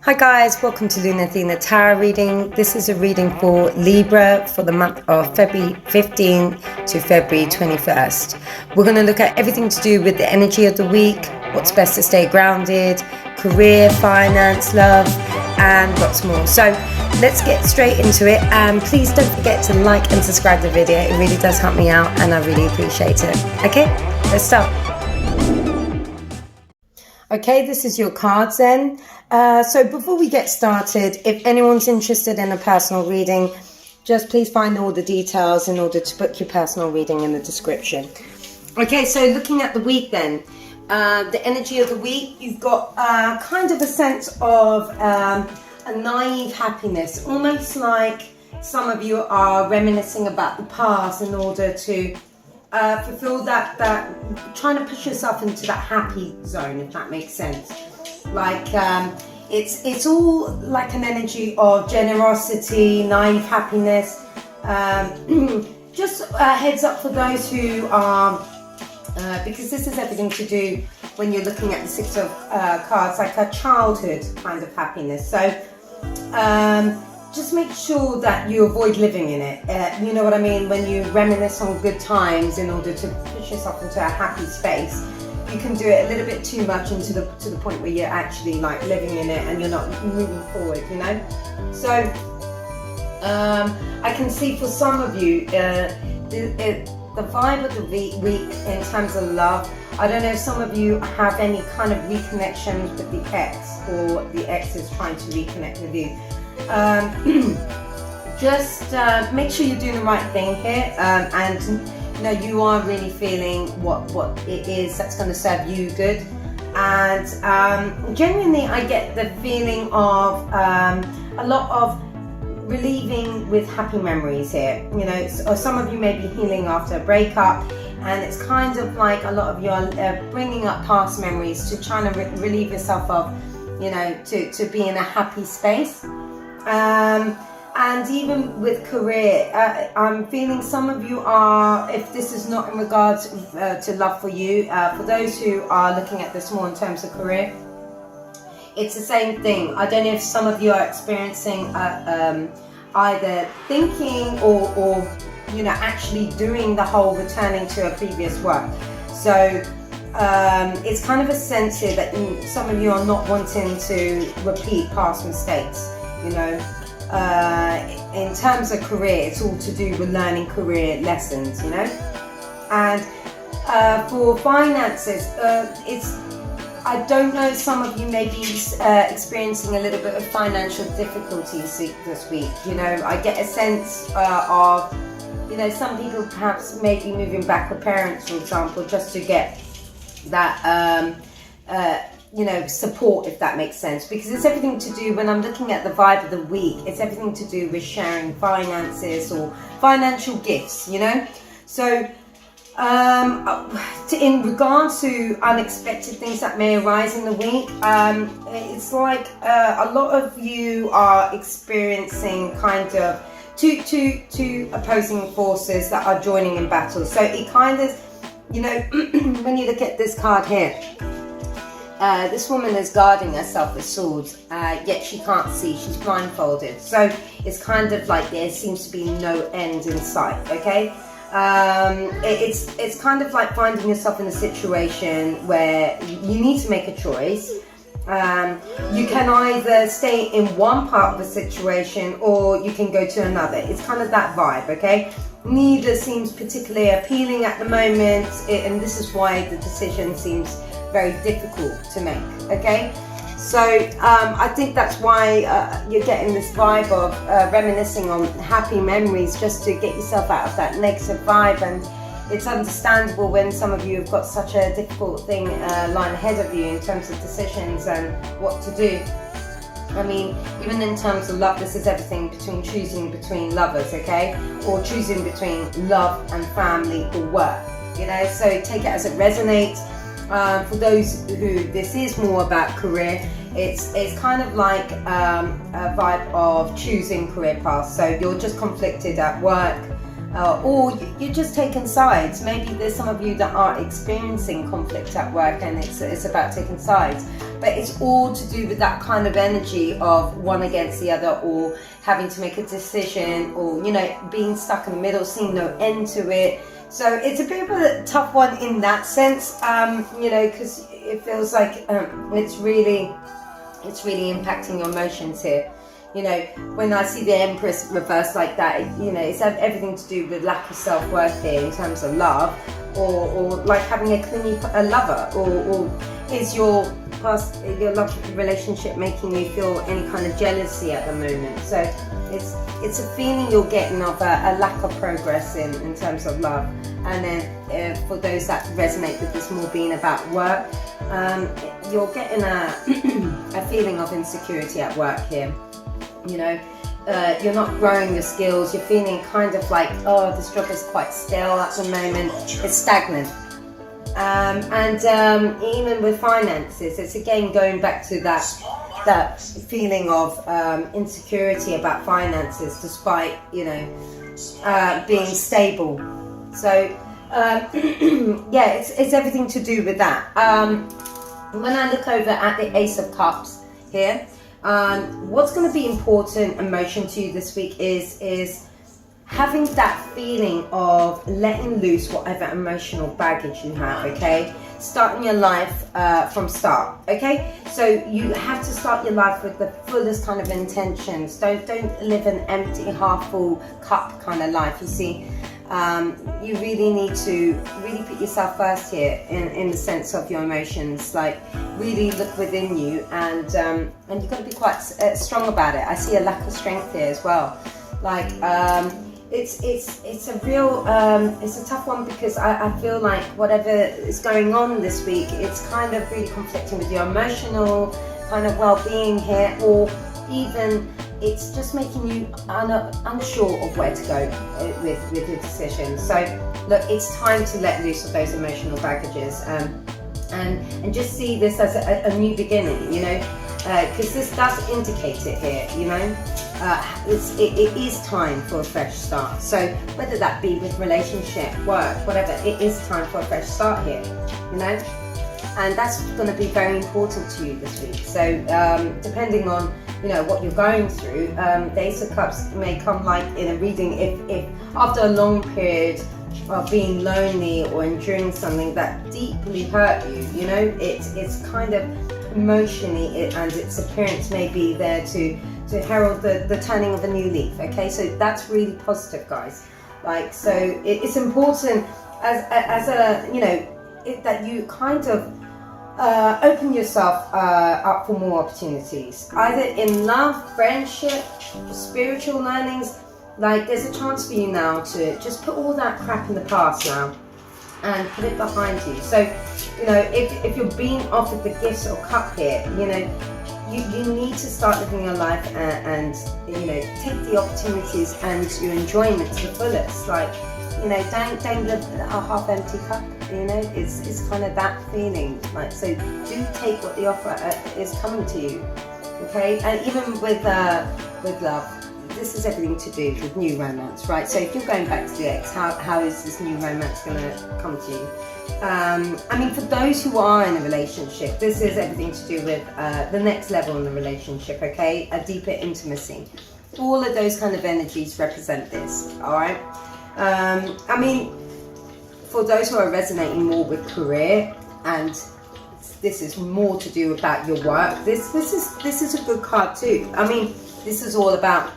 Hi guys, welcome to Luna Athena Tarot reading. This is a reading for Libra for the month of February 15 to February 21st. We're going to look at everything to do with the energy of the week, what's best to stay grounded, career, finance, love, and lots more. So let's get straight into it, and please don't forget to like and subscribe to the video. It really does help me out and I really appreciate it. Okay, let's start. Okay, this is your cards then. So before we get started, if anyone's interested in a personal reading, just please find all the details in order to book your personal reading in the description. Okay, so looking at the week then, the energy of the week, you've got kind of a sense of a naive happiness, almost like some of you are reminiscing about the past in order to fulfill that trying to push yourself into that happy zone, if that makes sense. Like it's all like an energy of generosity, naive happiness. Just heads up for those who are because this is everything to do when you're looking at the Six of Cards, like a childhood kind of happiness. So just make sure that you avoid living in it. You know what I mean? When you reminisce on good times in order to push yourself into a happy space, you can do it a little bit too much to the point where you're actually like living in it and you're not moving forward, you know? So I can see for some of you, the vibe of the week in terms of love, I don't know if some of you have any kind of reconnections with the ex, or the ex is trying to reconnect with you. Just make sure you're doing the right thing here, and you know you are really feeling what it is that's going to serve you good. And genuinely I get the feeling of a lot of relieving with happy memories here, you know. Or some of you may be healing after a breakup, and it's kind of like a lot of you are bringing up past memories to try to relieve yourself of, you know, to be in a happy space. And even with career, I'm feeling some of you are, if this is not in regards to love for you, for those who are looking at this more in terms of career, it's the same thing. I don't know if some of you are experiencing either thinking or you know, actually doing the whole returning to a previous work. So it's kind of a sense here that some of you are not wanting to repeat past mistakes. You know, in terms of career, it's all to do with learning career lessons, you know. And for finances, I don't know, some of you may be experiencing a little bit of financial difficulties this week. You know, I get a sense of, you know, some people perhaps may be moving back with parents, for example, just to get that you know, support, if that makes sense, because it's everything to do, when I'm looking at the vibe of the week, it's everything to do with sharing finances or financial gifts, you know. So in regards to unexpected things that may arise in the week, it's like a lot of you are experiencing kind of two opposing forces that are joining in battle. So it kind of, you know, when you look at this card here, this woman is guarding herself with swords, yet she can't see, she's blindfolded. So it's kind of like there seems to be no end in sight, okay? It's kind of like finding yourself in a situation where you need to make a choice. You can either stay in one part of the situation or you can go to another. It's kind of that vibe, okay? Neither seems particularly appealing at the moment, and this is why the decision seems very difficult to make, okay? So I think that's why you're getting this vibe of reminiscing on happy memories, just to get yourself out of that negative vibe. And it's understandable when some of you have got such a difficult thing lying ahead of you in terms of decisions and what to do. I mean, even in terms of love, this is everything between choosing between lovers, okay? Or choosing between love and family or work, you know? So take it as it resonates. For those who this is more about career, it's kind of like a vibe of choosing career paths. So you're just conflicted at work, or you're just taking sides. Maybe there's some of you that are experiencing conflict at work and it's about taking sides. But it's all to do with that kind of energy of one against the other, or having to make a decision, or, you know, being stuck in the middle, seeing no end to it. So it's a bit of a tough one in that sense, you know, because it feels like it's really impacting your emotions here. You know, when I see the Empress reversed like that, you know, it's everything to do with lack of self-worth here in terms of love, or like having a lover, or is your love relationship making you feel any kind of jealousy at the moment? So it's a feeling you're getting of a lack of progress in terms of love. And then for those that resonate with this more being about work, you're getting a feeling of insecurity at work here. You know, you're not growing your skills. You're feeling kind of like, oh, this job is quite stale at the moment. It's stagnant. And even with finances, it's again going back to that feeling of insecurity about finances, despite, you know, being stable. So yeah, it's everything to do with that. When I look over at the Ace of Cups here, what's going to be important emotion to you this week is having that feeling of letting loose whatever emotional baggage you have, okay? Starting your life from start, okay? So you have to start your life with the fullest kind of intentions. Don't live an empty, half full cup kind of life, you see. You really need to really put yourself first here in the sense of your emotions. Like, really look within you, and you've got to be quite strong about it. I see a lack of strength here as well. Like, it's a real it's a tough one, because I feel like whatever is going on this week, it's kind of really conflicting with your emotional kind of well-being here, or even it's just making you unsure of where to go with your decisions. So look, it's time to let loose of those emotional baggages, and just see this as a new beginning, you know, because this does indicate it here, you know. It is time for a fresh start. So whether that be with relationship, work, whatever, it is time for a fresh start here, you know. And that's going to be very important to you this week. So depending on, you know, what you're going through, the Ace of Cups may come like in a reading if after a long period of being lonely or enduring something that deeply hurt you, you know, it's kind of emotionally, and its appearance may be there to herald the turning of a new leaf, okay? So that's really positive, guys. Like, so it's important as a, you know, that you kind of open yourself up for more opportunities, either in love, friendship, spiritual learnings. Like, there's a chance for you now to just put all that crap in the past now and put it behind you. So, you know, if you're being offered the gifts or cup here, you know, you need to start living your life and you know, take the opportunities and your enjoyment to the fullest. Like, you know, don't live a half empty cup, you know. It's kind of that feeling. Like, so do take what the offer is coming to you, okay? And even with love, this is everything to do with new romance, right? So if you're going back to the ex, how is this new romance going to come to you? I mean, for those who are in a relationship, this is everything to do with the next level in the relationship, okay? A deeper intimacy. All of those kind of energies represent this, all right? I mean, for those who are resonating more with career, and this is more to do about your work, this is a good card too. I mean, this is all about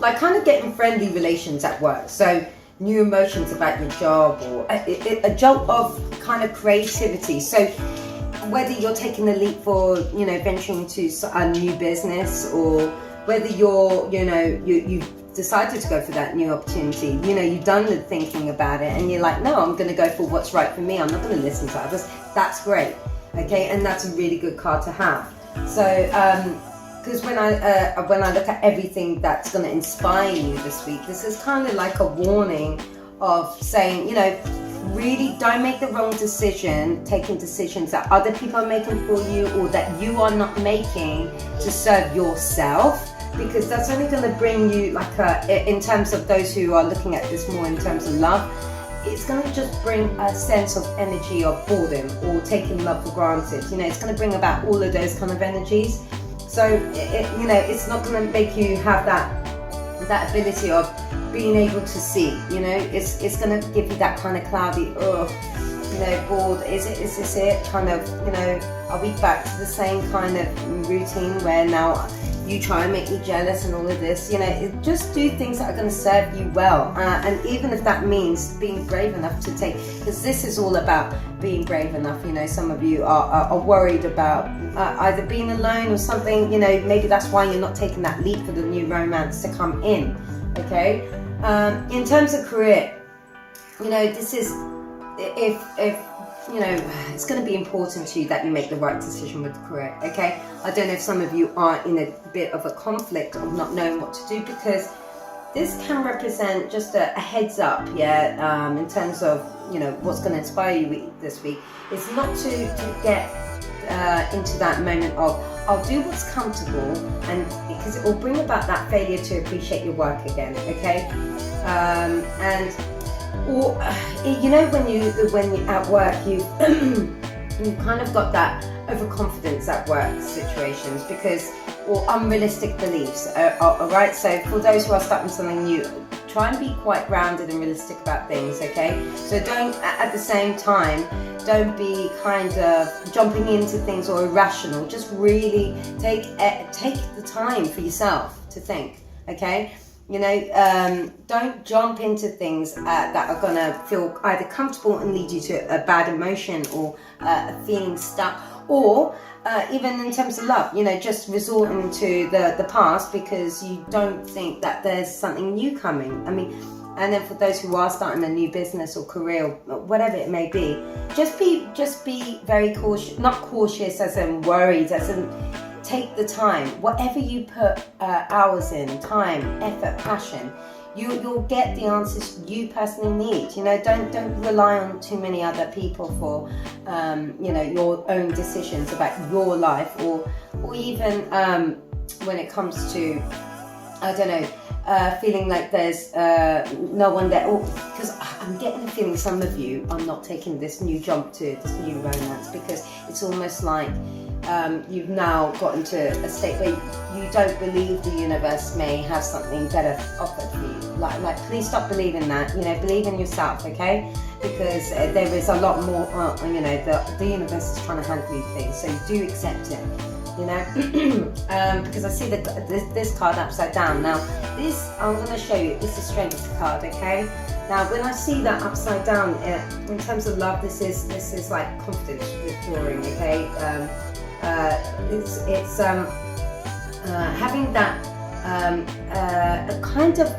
like kind of getting friendly relations at work. So new emotions about your job, or a jolt of kind of creativity. So whether you're taking the leap for, you know, venturing into a new business, or whether you're, you know, you've decided to go for that new opportunity, you know, you've done the thinking about it and you're like, no, I'm going to go for what's right for me. I'm not going to listen to others. That's great. Okay. And that's a really good card to have. So, because when I look at everything that's going to inspire you this week, this is kind of like a warning of saying, you know, really don't make the wrong decision, taking decisions that other people are making for you, or that you are not making to serve yourself. because that's only going to bring you like in terms of those who are looking at this more in terms of love, it's going to just bring a sense of energy of boredom or taking love for granted. You know, it's going to bring about all of those kind of energies. So you know, it's not going to make you have that ability of being able to see. You know, it's going to give you that kind of cloudy, you know, bored. Is this it? Kind of, you know, are we back to the same kind of routine where now you try and make me jealous and all of this? You know, just do things that are going to serve you well, and even if that means being brave enough to take, because this is all about being brave enough. You know, some of you are worried about either being alone or something. You know, maybe that's why you're not taking that leap for the new romance to come in. Okay, in terms of career, you know, this is if you know, it's going to be important to you that you make the right decision with the career. Okay, I don't know if some of you are in a bit of a conflict of not knowing what to do, because this can represent just a heads up, yeah, in terms of, you know, what's going to inspire you this week. It's not to get into that moment of I'll do what's comfortable, and because it will bring about that failure to appreciate your work again. Okay, and or you know, when you at work, you you kind of got that overconfidence at work situations because, or unrealistic beliefs. All right, so for those who are starting something new, try and be quite grounded and realistic about things. Okay, so don't at the same time, don't be kind of jumping into things or irrational. Just really take the time for yourself to think. Okay. You know, don't jump into things that are going to feel either comfortable and lead you to a bad emotion or feeling stuck, or even in terms of love, you know, just resorting to the past because you don't think that there's something new coming. I mean, and then for those who are starting a new business or career or whatever it may be, just be very cautious, not cautious as in worried, as in take the time. Whatever you put hours in, time, effort, passion, you'll get the answers you personally need. You know, don't rely on too many other people for you know, your own decisions about your life, or even when it comes to, I don't know, feeling like there's no one there, because I'm getting the feeling some of you are not taking this new jump to this new romance, because it's almost like you've now gotten to a state where you don't believe the universe may have something better offered for you. Like please stop believing that. You know, believe in yourself, okay? Because there is a lot more. You know, the universe is trying to hand you things, so do accept it. You know, because I see this card upside down. Now, this I'm going to show you. It's the Strength card, okay? Now, when I see that upside down, in terms of love, this is like confidence withdrawing, okay? It's having that a kind of,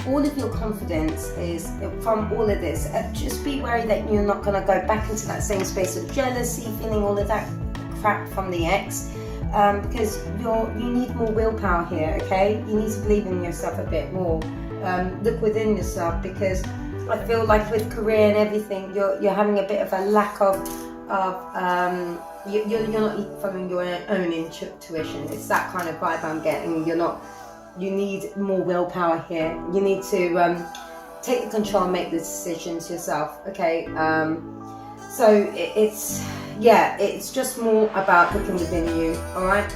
all of your confidence is from all of this. Just be wary that you're not going to go back into that same space of jealousy, feeling all of that crap from the ex, because you need more willpower here. Okay, you need to believe in yourself a bit more. Look within yourself, because I feel like with career and everything, you're having a bit of a lack of you're not following your own intuition. It's that kind of vibe I'm getting. You need more willpower here. You need to take the control and make the decisions yourself. Okay, so it's just more about looking within you. All right,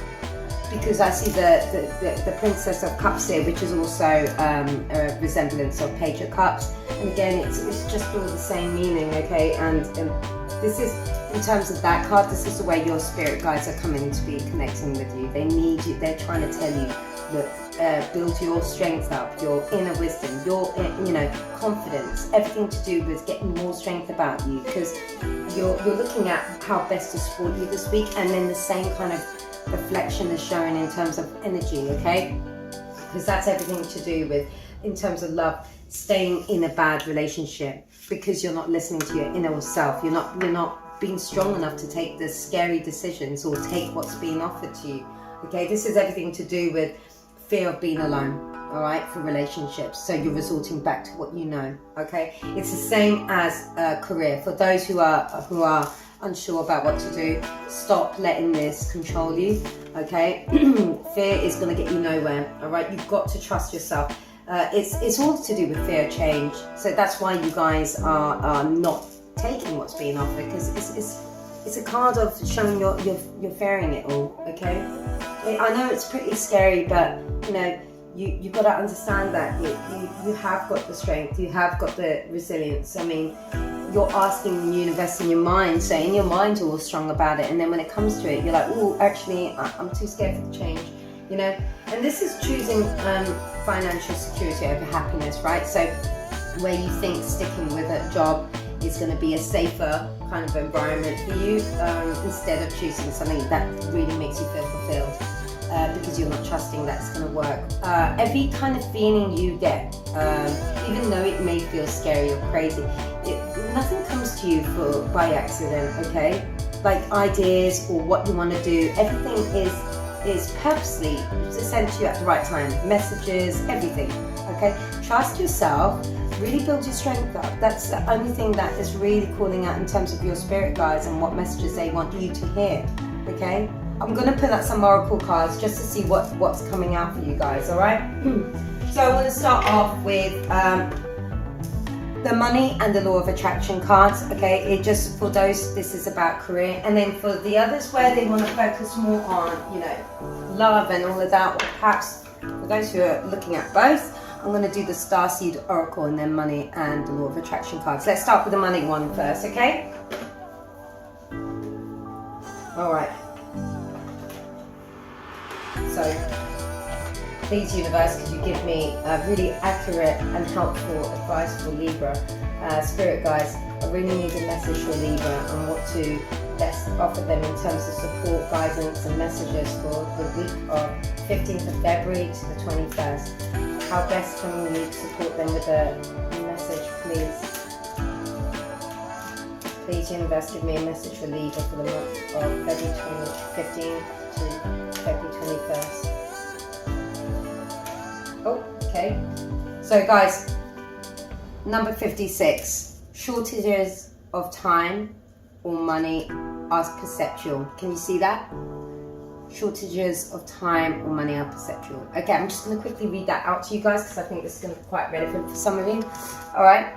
because I see the Princess of Cups here, which is also a resemblance of Page of Cups, and again it's just all the same meaning. Okay, and this is, in terms of that card, this is the way your spirit guides are coming to be connecting with you. They need you. They're trying to tell you, look, build your strength up, your inner wisdom, your confidence, everything to do with getting more strength about you, because you're looking at how best to support you this week, and then the same kind of reflection is showing in terms of energy, okay? Because that's everything to do with, in terms of love, staying in a bad relationship because you're not listening to your inner self. You're not being strong enough to take the scary decisions or take what's being offered to you. Okay, this is everything to do with fear of being alone. All right, for relationships. So you're resorting back to what you know. Okay, it's the same as career for those who are unsure about what to do, stop letting this control you, okay? Fear is going to get you nowhere, all right? You've got to trust yourself. It's all to do with fear of change. So that's why you guys are not taking what's being offered, because it's a card of showing you're fearing it all, okay? I know it's pretty scary, but you know, you've got to understand that you have got the strength, you have got the resilience. I mean, you're asking the universe in your mind, so in your mind you're all strong about it, and then when it comes to it, you're like, oh, actually, I'm too scared for the change, you know? And this is choosing financial security over happiness, right? So where you think sticking with a job is going to be a safer kind of environment for you, instead of choosing something that really makes you feel fulfilled, because you're not trusting that it's going to work. Every kind of feeling you get, even though it may feel scary or crazy, nothing comes to you by accident, okay? Like ideas or what you want to do, everything is purposely sent to you at the right time. Messages, everything, okay? Trust yourself. Really build your strength up. That's the only thing that is really calling out in terms of your spirit guides and what messages they want you to hear, okay? I'm going to pull out some oracle cards just to see what's coming out for you guys, all right? So I want to start off with the money and the law of attraction cards, okay? It just, for those, this is about career. And then for the others where they want to focus more on, you know, love and all of that, or perhaps for those who are looking at both, I'm going to do the Starseed Oracle and then money and the law of attraction cards. Let's start with the money one first, okay? All right. So, please, universe, could you give me really accurate and helpful advice for Libra? Spirit guides, I really need a message for Libra and what to best offer them in terms of support, guidance and messages for the week of 15th of February to the 21st. How best can we support them with a message, please? Please, universe, give me a message for Libra for the month of February 2015 to February 21st. Oh, okay. So guys, number 56, shortages of time or money are perceptual. Can you see that? Shortages of time or money are perceptual. Okay, I'm just going to quickly read that out to you guys because I think this is going to be quite relevant for some of you. All right.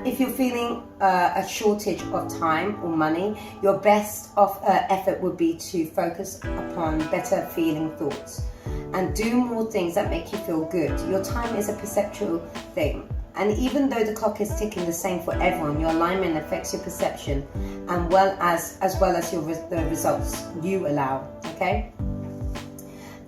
If you're feeling a shortage of time or money, your best effort would be to focus upon better feeling thoughts and do more things that make you feel good. Your time is a perceptual thing. And even though the clock is ticking the same for everyone, your alignment affects your perception and as well as the results you allow, okay?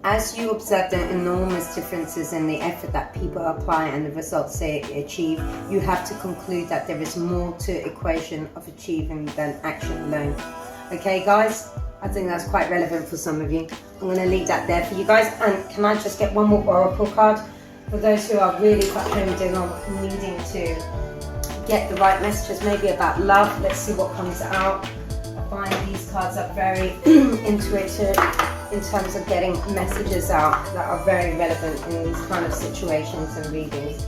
As you observe the enormous differences in the effort that people apply and the results they achieve, you have to conclude that there is more to the equation of achieving than action alone. Okay, guys? I think that's quite relevant for some of you. I'm going to leave that there for you guys. And can I just get one more oracle card? For those who are really quite honed in on needing to get the right messages, maybe about love. Let's see what comes out. I find these cards are very intuitive in terms of getting messages out that are very relevant in these kind of situations and readings.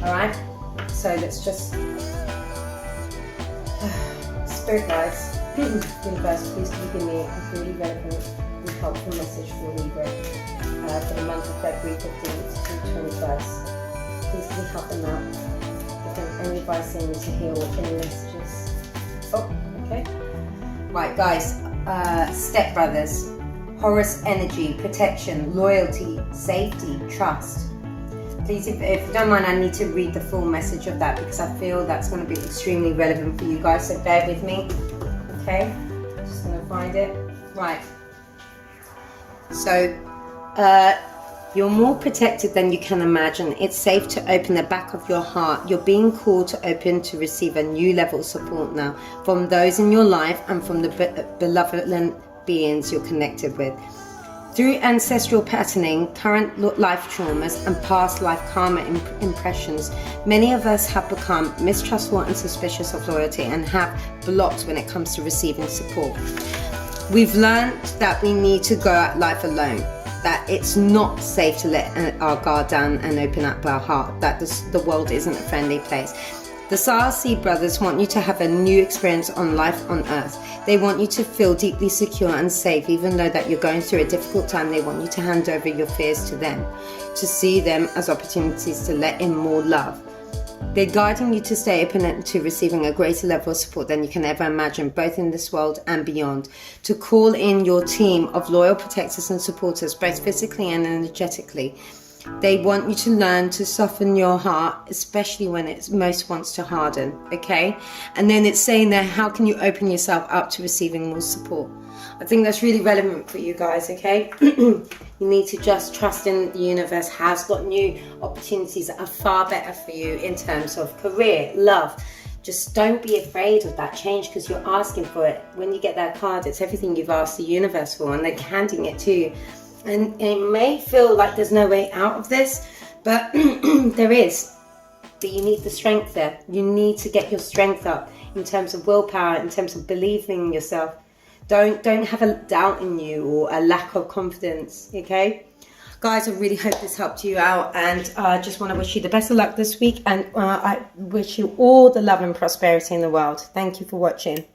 Alright, so let's just... Spirit guides, universe, please can you give me a really relevant and helpful message for Libra for the month of February 15th to 21st. Please can you help them out? If there's any advice they need to hear or any messages. Oh, okay. Right guys, Step Brothers. Horus energy, protection, loyalty, safety, trust. Please, if you don't mind, I need to read the full message of that because I feel that's going to be extremely relevant for you guys, so bear with me. Okay, just going to find it. Right. So, you're more protected than you can imagine. It's safe to open the back of your heart. You're being called to open to receive a new level of support now from those in your life and from the benevolent beings you're connected with. Through ancestral patterning, current life traumas and past life karma impressions, many of us have become mistrustful and suspicious of loyalty and have blocks when it comes to receiving support. We've learned that we need to go at life alone, that it's not safe to let our guard down and open up our heart, that the world isn't a friendly place. The Star Seed brothers want you to have a new experience on life on earth. They want you to feel deeply secure and safe, even though that you're going through a difficult time. They want you to hand over your fears to them, to see them as opportunities to let in more love. They're guiding you to stay open to receiving a greater level of support than you can ever imagine, both in this world and beyond. To call in your team of loyal protectors and supporters, both physically and energetically. They want you to learn to soften your heart, especially when it most wants to harden, okay? And then it's saying there, how can you open yourself up to receiving more support? I think that's really relevant for you guys, okay? You need to just trust in the universe has got new opportunities that are far better for you in terms of career, love. Just don't be afraid of that change because you're asking for it. When you get that card, it's everything you've asked the universe for and they're handing it to you. And it may feel like there's no way out of this, but there is. But you need the strength there. You need to get your strength up in terms of willpower, in terms of believing in yourself. Don't have a doubt in you or a lack of confidence, okay? Guys, I really hope this helped you out, and I just want to wish you the best of luck this week, and I wish you all the love and prosperity in the world. Thank you for watching.